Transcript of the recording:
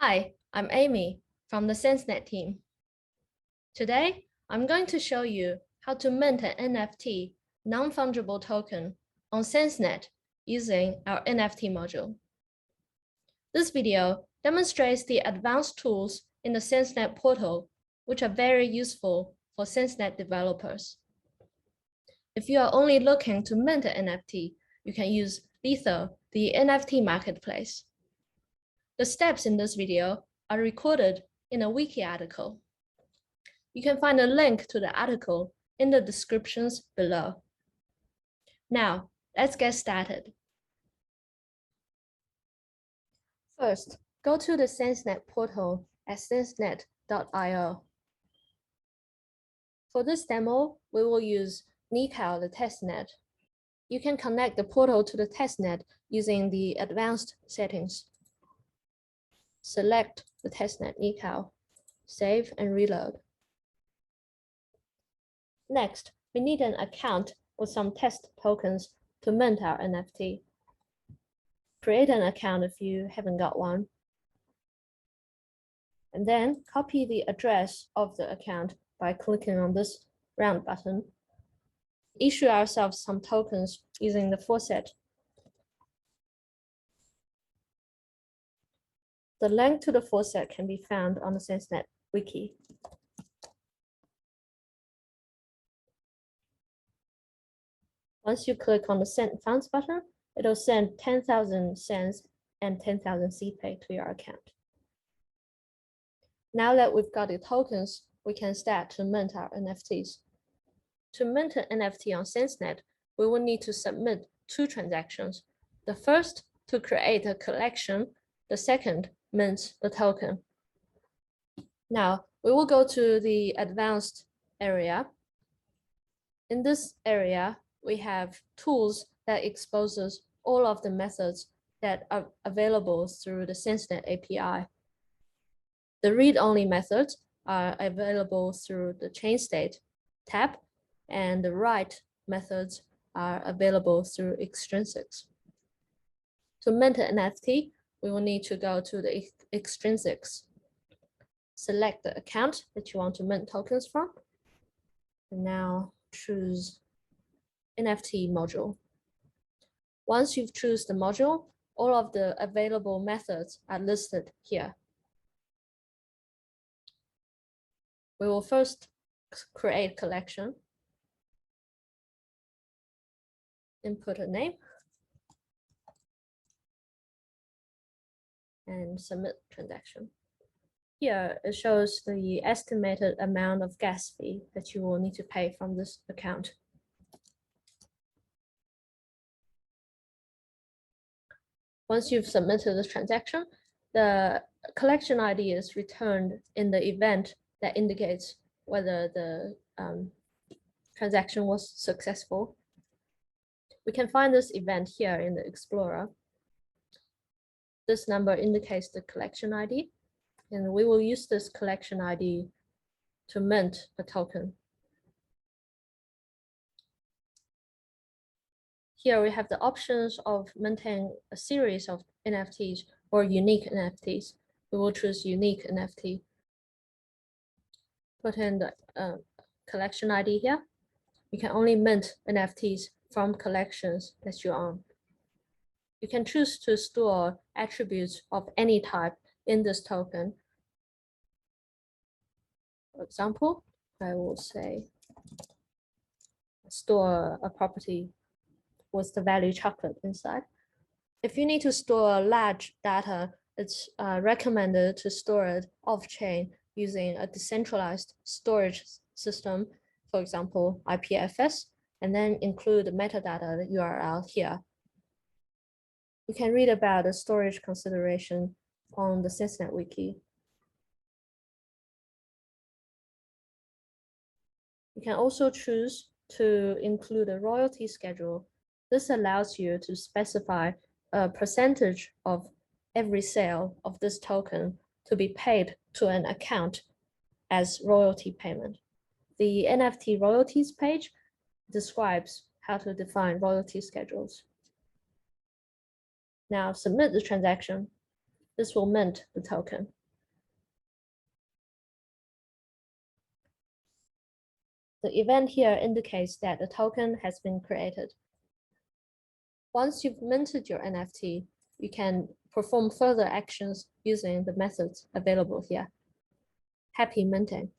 Hi, I'm Amy from the CENNnet team. Today, I'm going to show you how to mint an NFT non-fungible token on CENNnet using our NFT module. This video demonstrates the advanced tools in the CENNnet portal, which are very useful for CENNnet developers. If you are only looking to mint an NFT, you can use Letho, the NFT marketplace. The steps in this video are recorded in a wiki article. You can find a link to the article in the descriptions below. Now, let's get started. First, go to the CENNnet portal at CENNnet.io. For this demo, we will use Nikao, the testnet. You can connect the portal to the testnet using the advanced settings. Select the testnet Nikao, save and reload. Next, we need an account with some test tokens to mint our NFT. Create an account if you haven't got one. And then copy the address of the account by clicking on this round button. Issue ourselves some tokens using the faucet. The link to the faucet can be found on the CENNnet wiki. Once you click on the Send Funds button, it'll send 10,000 cents and 10,000 CPay to your account. Now that we've got the tokens, we can start to mint our NFTs. To mint an NFT on CENNnet, we will need to submit two transactions. The first, to create a collection. The second, mint the token. Now, we will go to the advanced area. In this area, we have tools that exposes all of the methods that are available through the CENNnet API. The read-only methods are available through the chain state tab, and the write methods are available through extrinsics. To mint an NFT, we will need to go to the extrinsics. Select the account that you want to mint tokens from, and now choose NFT module. Once you've chosen the module, all of the available methods are listed here. We will first create collection, input a name, and submit transaction. Here, it shows the estimated amount of gas fee that you will need to pay from this account. Once you've submitted this transaction, the collection ID is returned in the event that indicates whether the transaction was successful. We can find this event here in the Explorer. This number indicates the collection ID, and we will use this collection ID to mint a token. Here we have the options of minting a series of NFTs or unique NFTs. We will choose unique NFT. Put in the collection ID here. You can only mint NFTs from collections that you own. You can choose to store attributes of any type in this token. For example, I will say store a property with the value chocolate inside. If you need to store large data, it's recommended to store it off-chain using a decentralized storage system, for example, IPFS, and then include the metadata, the URL here. You can read about the storage consideration on the CENNnet wiki. You can also choose to include a royalty schedule. This allows you to specify a percentage of every sale of this token to be paid to an account as royalty payment. The NFT royalties page describes how to define royalty schedules. Now submit the transaction. This will mint the token. The event here indicates that the token has been created. Once you've minted your NFT, you can perform further actions using the methods available here. Happy minting!